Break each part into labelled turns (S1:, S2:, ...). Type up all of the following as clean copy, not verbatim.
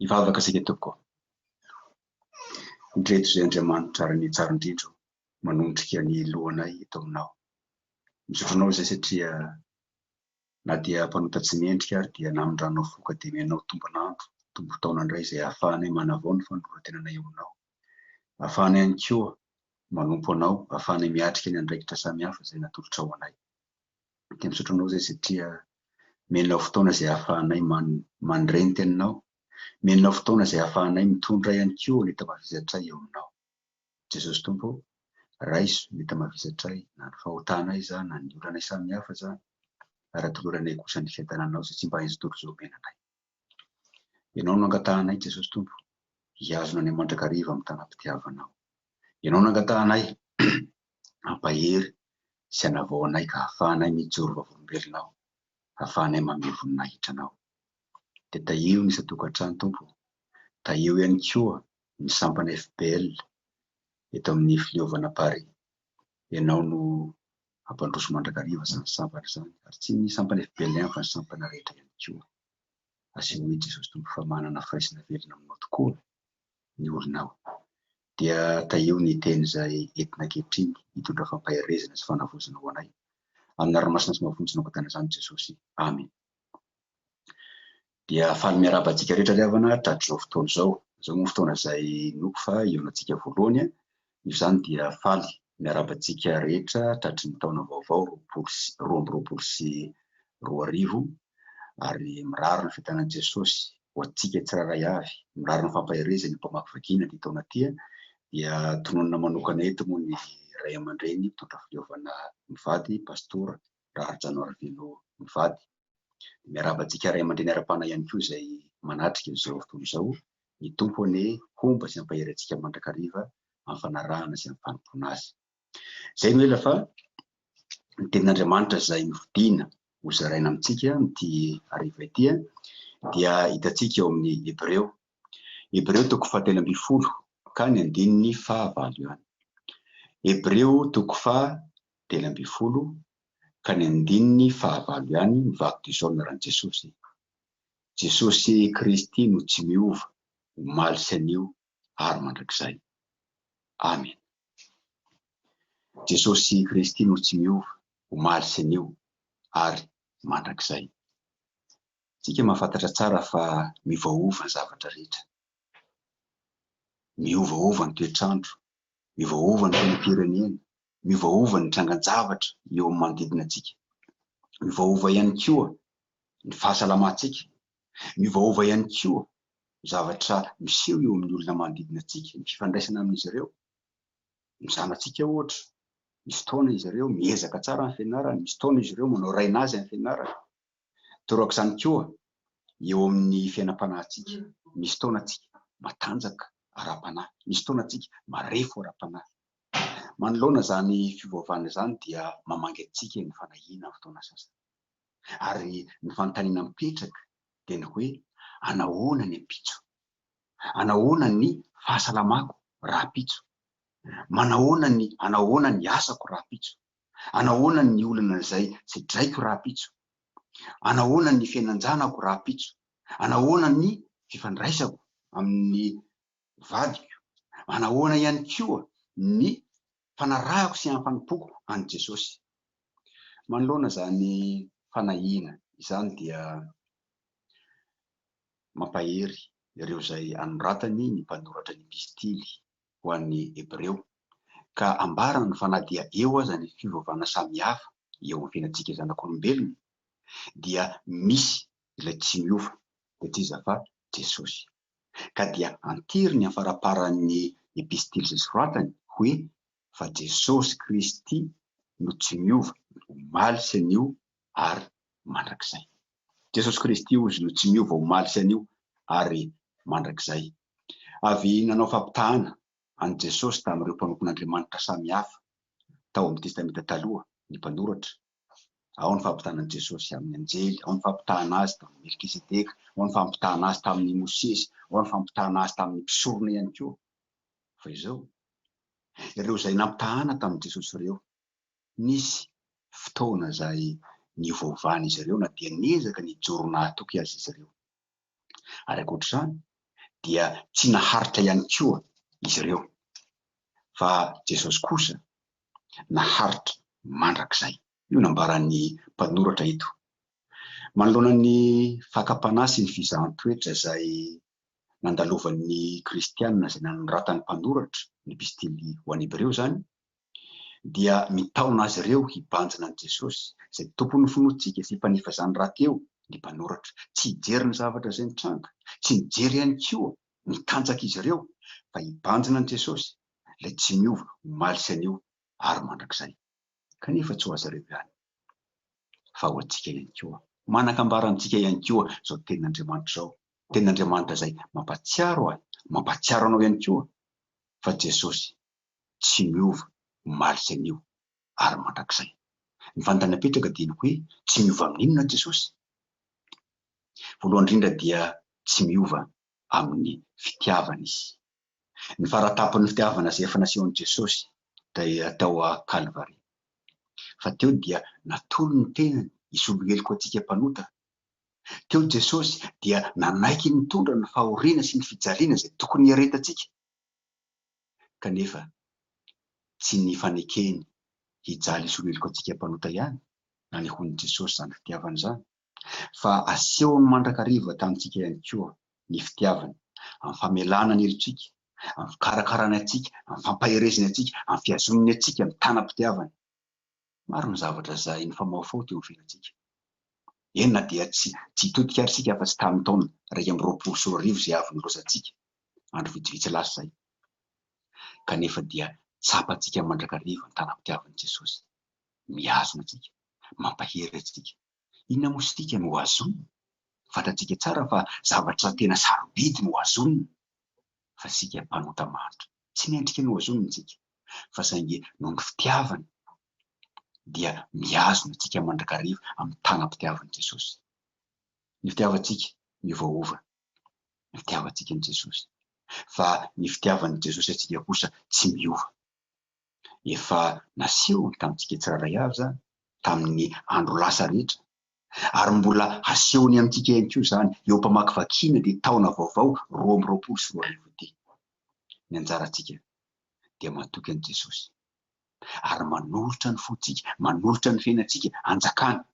S1: Ivavaka asika tompoko. Ndreto izay Andriamanitra ary ny tsara indrindro manondrika ny lohanay eto aminao. Misotronao izay satria na dia mpanotatsy mendrika ary dia namindrano foka dia menao tombonandro, tombo-taona indray izay ahafahanay manavao ny fanorentenanay aminao. Ahafahanay ihany koa manompo anao, ahafahanay miatrika ny andraikitra samihafa izay natolotra ao anay. Dia misotronao izay satria menao fotoana izay ahafahanay mandre ny teninao. Menao fotoana izay ahafahanay mitondra ihany koa ny tamavizatray eo aminao. Jesosy Tompo, raiso ny tamavizatray, na ny fahotanay izany, na ny olanay samihafa izany, ary atoloranay kosa ny fiadananao izay tsy mba hainzy tontolo izao menanay. Ianao no angatahanay, Jesosy Tompo, hiazona any mandrakariva amin'ny tanam-pitiavanao. Ianao no angatahanay ampahery sy hanavaonay ka ahafahanay mijoro vavolombelonao, ahafahanay mamely voninahitranao. Dia taio ny isan-tokantrano, Tompo, taio ihany koa ny sampana FPL eto amin'ny Fileovana Paris. Ianao no ampandroso mandrakariva izany sampana izany, ary tsy ny sampana FPL ihany fa ny sampana rehetra ihany koa. Asehoe Jesosy Tompo fa manana fahaizana velona aminao tokoa ny olonao. Dia taio ny teny izay entina ankehitriny hitondra fampaherezana sy fanavozana ho anay. Amin'ny ranomasina sy mahafontsy nankatana izany Jesosy. Amen. Dia faly miaraba antsika rehetra ry havana tratrizao fotoana izao. Izao moa fotoana izay noko fa ionantsika voalohany. Io izany dia faly miaraba antsika rehetra tratry ny taona vaovao 2024. Ary mirary ny fitanan Jesosy ho antsika tsiraray avy. Mirary ny fampaherezany ny mpamaky vakina ny taona tia. Dia tononona manokana eto moa ny ray aman-dreny mpitondra Fileovana mivady, Pastora Ratsimbazafy mivady. Miaraba antsika ray aman-dreny ara-pana ihany koa izay manatrika izao fotoana izao. Ny tompony homba sy ampahery antsika mandrakariva amin'ny fanarahana sy amin'ny fanompoana azy. Izay no ela fa ny tenin'Andriamanitra izay novidiana ho zaraina amintsika amin'ity hariva ity dia hitantsika eo amin'ny Hebreo. Hebreo 4:10 ka ny 9:9. Hebreo 4:10 ka ny 9:9 ihany mivaky izao ny ran'i Jesosy. Jesosy Kristy no tsy miova, omaly sy anio ary mandrakizay. Amen. Jesosy Kristy no tsy miova, omaly sy anio ary mandrakizay. Tsika mahafantatra tsara fa miovaova ny zavatra rehetra. Miovaova ny toetrandro, miovaova ny fiainam-pirenena, miovaova ny trangan-javatra eo amin'ny manodidina antsika. Miovaova ihany koa ny fahasalamantsika. Miovaova ihany koa ny zavatra miseho eo amin'ny olona manodidina antsika. Ny fifandraisana amin'izy ireo. Ny zanantsika ohatra, misy fotoana izy ireo miezaka tsara amin'ny fianarana, misy fotoana izy ireo manao raina azy amin'ny fianarana. Torak'izany koa eo amin'ny fiainam-panahintsika. Misy fotoana antsika matanjaka ara-panahy, misy fotoana antsika marefo ara-panahy. Manoloana izany fiovaovana izany dia mamangy antsika ny fanahiana amin'ny fotoana sasany. Ary ny fanontaniana mipetraka dia ny hoe anahoana ny ampitso? Anahoana ny fahasalamako raha ampitso? Anahoana ny asako raha ampitso? Anahoana ny olana izay sedraiko raha ampitso? Anahoana ny fiainan-janako raha ampitso? Anahoana ny fifandraisako amin'ny vadiko? Anahoana ihany koa ny fanarahako sy fanompoako an'i Jesosy? Manoloana izany fanahiana izany dia mampahery ireo izay anoratany ny mpanoratra ny epistily ho an'ny Hebreo ka ambarany fa na dia eo aza ny fiovaovana samihafa eo amin'ny fiainantsika zanak'olombelona dia misy ilay tsy miova dia tsy iza fa Jesosy. Ka dia antiriny amin'ny faraparan'ny epistily izay soratany hoe fa Jesosy Kristy no tsy miova, omaly sy anio ary mandrakizay. Jesosy Kristy ozy no tsy miova, omaly sy anio ary mandrakizay. Avy nanao fampitahana an'i Jesosy tamin'ireo mpanompon'Andriamanitra samihafa tao amin'ny testamenta taloha ny mpanoratra. Ao ny fampitahana an'i Jesosy amin'ny anjely, ao ny fampitahana azy tamin'ny Melkisedeka, ao ny fampitahana azy tamin'ny Mosesy, ao ny fampitahana azy tamin'ny mpisorona ihany koa. Fa izao ireo izay nampitahana tamin'i Jesosy ireo, nisy fotoana izay niovaovana izy ireo na dia niezaka nijoro nahatoky azy izy ireo. Ary ankoatr'izany dia tsy naharitra ihany koa izy ireo, fa Jesosy kosa naharitra mandrakizay. Io nambaran'ny mpanoratra eto. Manoloana ny fakapana sy ny fizahan-toetra izay nandalovan'ny kristianina izay nanoratany mpanoratra ny epistily ho an'ny Hebreo zany, dia mitaona azy ireo hibanjina an' Jesosy izay tompon'ny finoantsika sy mpanifa izany raha teo ny mpanoratra. Tsy hijery ny zavatra izay nitranga, tsy nijery ihany koa nitanjaka izy ireo, fa hibanjina an' Jesosy ilay tsy miova, omaly sy anio ary mandrakizay. Kanefa tsy ho azy ireo ihany, fa ho antsika ihany koa. Manakambaratsika ihany koa zao tenin'Andriamanitra zao. Tenin'Andriamanitra izay mampatsiaro ahy, mampatsiaro anao ihany koa fa Jesosy tsy miova, omaly sy anio ary mandrakizay. Ny fantana-petraka dia ny hoe tsy miova amin'inona Jesosy? Voalohany indrindra dia tsy miova amin'ny fitiavana izy. Ny faratapon'ny fitiavana izay efa nasehon'i Jesosy dia tao a Kalvary. Fa teo dia natolo ny tenany isoloheloko antsika mpanota. Teo Jesosy dia nanaiky nitondra ny fahoriana sy ny fijaliana izay tokony hiaretantsika. Kanefa tsy ny fanekeny hijaly isoloheloko antsika mpanota ihany na ny honin'i Jesosy zany fitiavana izany, fa asehony mandrakariva tamintsika ihany koa ny fitiavana amin'ny famelana ny helintsika, amin'ny fikarakarana antsika, amin'ny fampaherezany antsika, amin'ny fiazonany antsika, amin'ny tanam-pitiavana. Maro ny zavatra izay ny famaofao teo amin'ny fiainantsika. Eny na dia tsy hitodika ary isika afa-tsy tamin'ny taona 2024 izay avy niloazantsika, andro vitsivitsy lasa izay. Kanefa dia tsapantsika mandrakariva ny tanam-pitiavan'i Jesosy, miazona antsika, mampahery antsika. Inona moa sy tika no azonina? Fantatsika tsara fa zavatra tena sarobidy no azonina, fa sika mpanota manitra tsy mendrika no azonina tsika, fa saingy noho ny fitiavana dia miazona antsika mandrakariva amin'ny tanam-pitiavan'i Jesosy. Ny fitiavantsika miovaova, ny fitiavantsika an' Jesosy, fa ny fitiavan'i Jesosy antsika kosa tsy miova. Efa naseho tamintsika tsirairay avy zany tamin'ny andro lasa rehetra, ary mbola asehony amintsika ihany koa zany eo mpamakivakiana dia taona vaovao 2024. Ny anjarantsika dia matoky an' Jesosy ary manolotra ny fontsika, manolotra ny fiainantsika anjakana.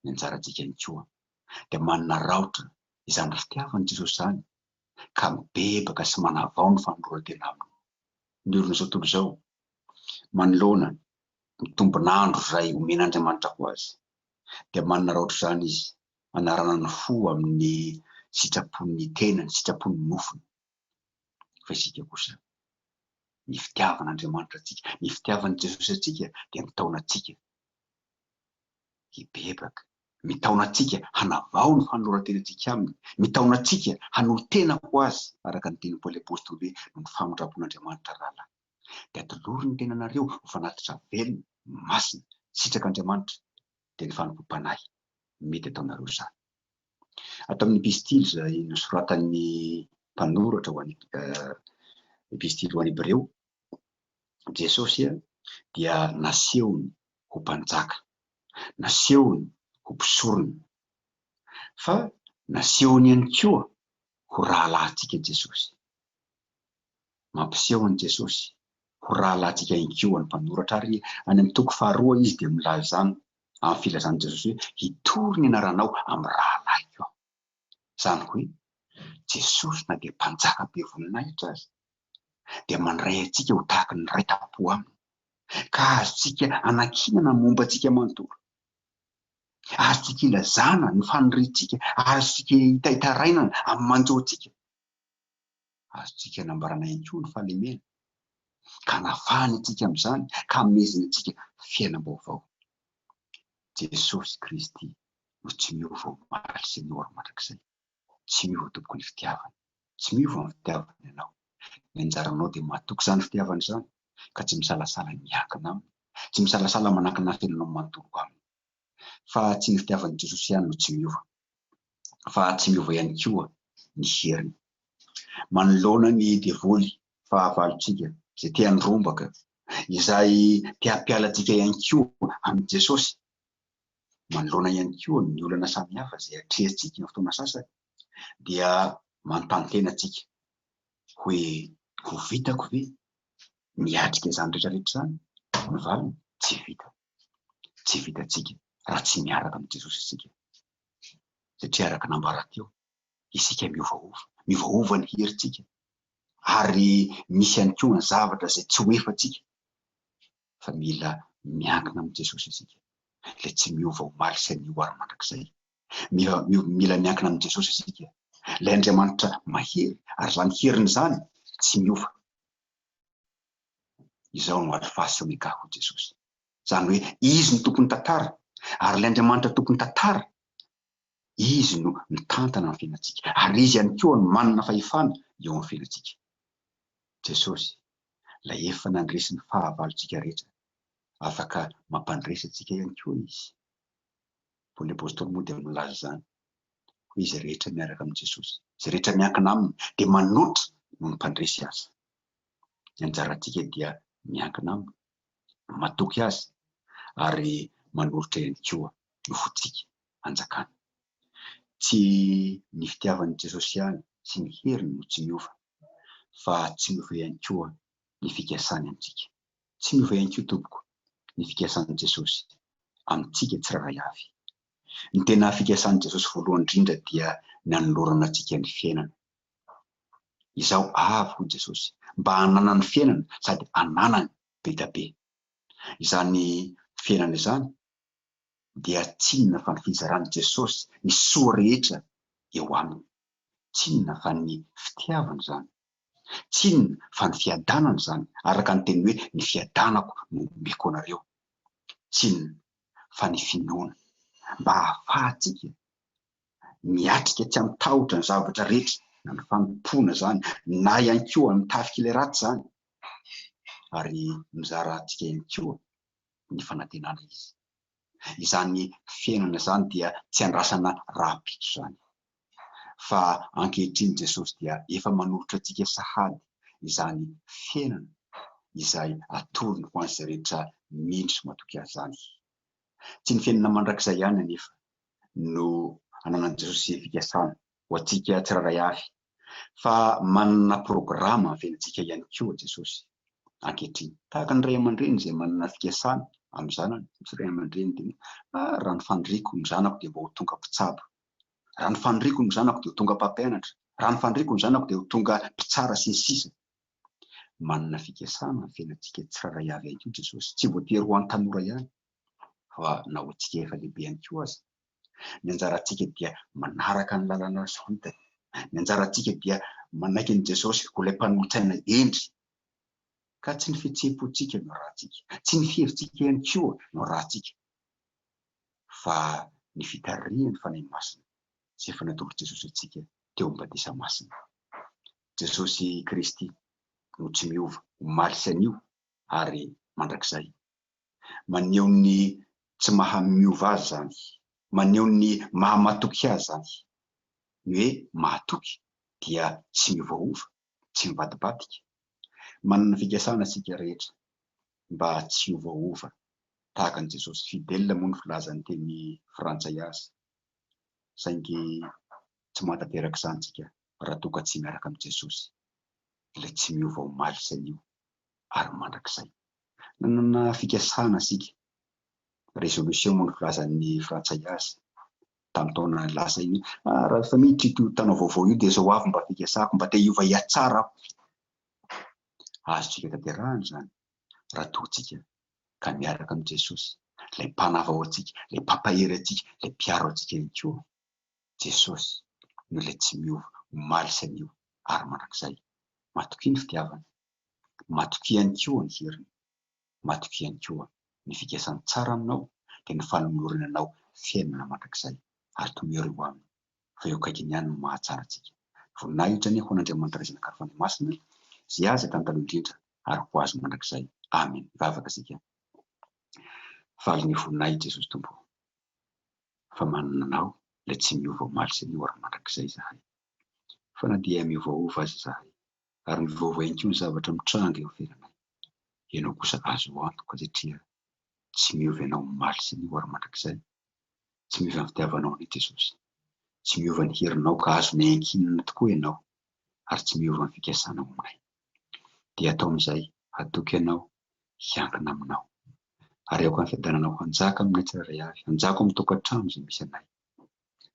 S1: Ny anjarantsika ihany koa dia manana raotra izany fitiavan'i Jesosy zany ka mibebaka sy manavao ny fanoloran-tena aminy. Ny olona izao tontolo izao manoloana ny tombon'andro izay omen'Andriamanitra ho azy, dia manana raotra izany izy manarana ny fo amin'ny sitrapon'ny tenany, sitrapon'ny nofony. Fa isika kosa ny fitiavan'Andriamanitra antsika, ny fitiavan'i Jesosy antsika dia mitaona antsika hibebaka, mitaona antsika hanavao ny fanoloran-tenantsika aminy, mitaona antsika hanotena ho azy, araka ny tenin'ny Paoly apôstôly hoe no ny famindrapon'Andriamanitra rahalahy. Dia atolory ny tenanareo ho fanatitra velona, masina, sitrak'Andriamanitra dia ny fanompoam-panahy mety ataonareo izany. Ato amin'ny epistily izay nosoratan'ny mpanoratra ho an'ny epistily ho an'ny Hebreo, Jesosy dia nasehony ho mpanjaka, nasehony ho mpisorona, fa nasehony ihany koa ho rahalahintsika Jesosy. Mampiseho an'i Jesosy ho rahalahintsika ihany koa ny mpanoratra, ary any amin'ny toko 2 izy dia milaza izany amin'ny filazan'i Jesosy hoe hitory ny anaranao amin'ny rahalahiko aho. Izany hoe Jesosy na dia mpanjaka be voninahitra azy dia mandray antsika ho tahaka ny ray tampo aminy, ka azontsika anakinana momba antsika manontolo, azontsika ilazana ny faniriantsika, azontsika hitaitarainana amin'ny manjoantsika, azontsika nambarana ihany koa ny fahalemena, ka nafahany antsika amin'izany, ka ameziny antsika fiainam-baovao. Jesosy Kristy no tsy miova omaly sy ny ora mandrakizay, tsy miova tompoko ny fitiavana, tsy miova amin'ny fitiavana ianao. Ny anjaranao dia mahatoky izany fitiavana izany, ka tsy misalasala miankina aminy, tsy misalasala manakina fiainanao manontolo aminy. Fa tsy ny fitiavan'i Jesosy ihany no tsy miova, fa tsy miova ihany koa ny heriny. Manoloana ny devoly fahavalontsika izay tia andrombaka, izay tia hampialantsika ihany koa amin'i Jesosy, manoloana ihany koa ny olana samihafa izay atrehantsika ny fotoana sasany, dia manontany tena atsika hoe ho vitako ve miatrika izany rehetrarehetra izany? Ny valiny tsy vita atsika raha tsy miaraka amin'ny Jesosy isika, satria araka nambara teo isika miovaova ny herintsika, ary misy ihany koa ny zavatra izay tsy ho efatsika, fa mila miankina amin'ny Jesosy isika, le tsy miova ho maly sy anio ary mandrakizay. Mila miankina amin'ny Jesosy isika, ilay Andriamanitra mahery, ary zany heriny zany tsy miova. Izao no ary fahasonika ho Jesosy, zany hoe izy no tompony tantara, ary ilay Andriamanitra tompony tantara, izy no mitantana ny fiainantsika, ary izy ihany koa no manana fahefana eo amin'ny fiainantsika. Jesosy, ilay efa nandresy ny fahavalontsika rehetra, afaka mampandresy antsika ihany koa izy. Paoly apôstôly moa dia milaza zany, hoe izy rehetra miaraka amin'ny Jesosy, izy rehetra miankina aminy dia manotra no mpandresy azy. Ny anjarantsika dia miankina aminy, matoky azy, ary manolotra ihany koa ny fotsika anjakana. Tsy ny fitiavan'i Jesosy ihany sy ny heriny no tsy miova, fa tsy miova ihany koa ny fikasany amintsika. Tsy miova ihany koa tompoko ny fikasan'i Jesosy amintsika tsirairay avy. Ny tena fikasan'i Jesosy voalohany indrindra dia ny anolorana antsika ny fiainana. Izao avy ho Jesosy mba hanana ny fiainana sady hananany be dia be. Izany fiainana izany dia tsy inona fa ny fizarany Jesosy ny soa rehetra eo aminy. Tsy inona fa ny fitiavana izany, tsy inona fa ny fiadanana izany, araka ny teny hoe ny fiadanako no omeko anareo. Tsy inona fa ny finoana mba ahafahantsika miatrika tsy amitahotra ny zavatra rehetra, na ny fanompoana zany, na ihany koa mitafika ilay ratsy zany, ary mizara antsika ihany koa ny fanantenana izy. Izany fiainana izany dia tsy andrasana rahampitso izany, fa ankehitriny Jesosy dia efa manolotra antsika sahady izany fiainana izay atorony ho an'izay rehetra miditra sy matoky azy zany. Tsy ny fiainana mandrakizay ihany anefa no ananan'i Jesosy fikasana ho antsika tsirairay avy, fa manana programa ny fiainantsika ihany koa Jesosy ankehitriny. Tahaka ny ray aman-dreny izay manana fikasana amin'ny zanany, misy ray aman-dreny dia raha ny fandriako ny zanako dia mba ho tonga mpitsabo, raha ny fandriako ny zanako dia ho tonga mpampianatra, raha ny fandriako ny zanako dia ho tonga mpitsara sy ny sisa. Manana fikasana ny fiainantsika tsirairay avy ihany koa Jesosy, tsy voatery ho an'ny tanora ihany, fa na ho antsika efa lehibe ihany koa aza. Ny anjarantsika dia manaraka ny lalàna sy hitany. Ny anjarantsika dia manaiky ny Jesosy ho ilay mpanolotsaina endry, ka tsy ny fihetseham-pontsika no rahantsika, tsy ny fiherintsika ihany koa no rahantsika, fa ny fitarihany fanahy masina sy efa natolotra Jesosy antsika teo am-batisa masina. Jesosy Kristy no tsy miova, omaly sy anio ary mandrakizay. Maneho ny tsy mahamiova azy zany, maneho ny mahamatoky azy zany. Ny hoe mahatoky dia tsy miovaova, tsy mivadibadika. Manana fikasana isika rehetra mba tsy iovaova tahaka an'i Jesosy. Fidèle moa ny filazan'ny teny frantsay azy, saingy tsy mahatanteraka izany tsika raha toa ka tsy miaraka amin'ny Jesosy, ilay tsy miova ho maly sy anio ary mandrakizay. Nanana fikasana isika, résolution moa ny filazan'ny frantsay azy tamin'ny taona lasa iny, raha efa miditra ito taona vaovao io dia izao avy mba fikasako, mba te hiova hiatsara aho. Azotsika tanterahana izany raha toa tsika ka miaraka amin'ny Jesosy, ilay mpanava ao antsika, ilay mpampahery antsika, ilay mpiaro antsika ihany koa. Jesosy no ilay tsy miova, omaly sy anio ary mandrakizay. Matoky ny fitiavana, matoky ihany koa ny heriny, matoky ihany koa ny fikasany tsara aminao dia ny fanolorananao fiainana mandrakizay, ary tomero eo aminy, fa eo akaikiny ihany no mahatsara antsika. Voninahitra anie ho an'Andriamanitra izay nankary masina izay aza tantalo indrindra ary ho azy mandrakizay. Amen. Vavaka isika. Faly ny voninahitra Jesosy Tompo, fa manana anao ilay tsy miova ho maly sy anio ary mandrakizay izahay. Fa na dia miovaova aza izahay, ary miovaova ihany koa ny zavatra mitranga eo fiainanay, ianao kosa azo antoka satria tsy miova ianao ho maly sy anio ary mandrakizay. Tsy miova ny fitiavanao ny Jesosy, tsy miova ny herinao ka azo ny ankinina tokoa ianao ary tsy miova ny fikasana aminay. Dia atao amin'izay atoky ianao hiankina aminao ary ao amin'ny fiadananao hanjaka aminay tsirairay avy, hanjaka amin'ny tokantrano izay misy anay.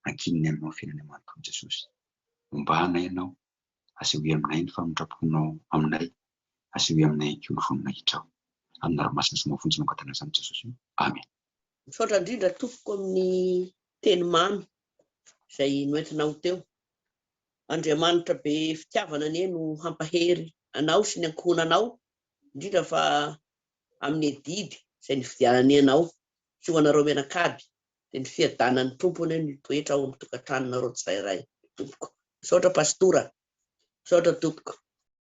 S1: Ankinina aminao fiainana manontolo Jesosy. Ombana ianao, asehoe aminay ny famindraponao aminay, asehoe aminay ankoa ny vonona hitrao. Amin'ny ranomasina sy mahafonjy mangatana izany Jesosy. Amen.
S2: Misaotra indrindra tompoko amin'ny teny mamy izay noentinao teo. Andriamanitra be fitiavana anie no hampahery anao sy ny ankohonanao, indrindra fa amin'ny didy izay nifidianany anao sy ho anareo menakady, dia ny fiadanan'ny tompony ny toetra ao amin'ny tokantranonareo tsirairay. Tompoko. Misaotra Pastora. Misaotra tompoko.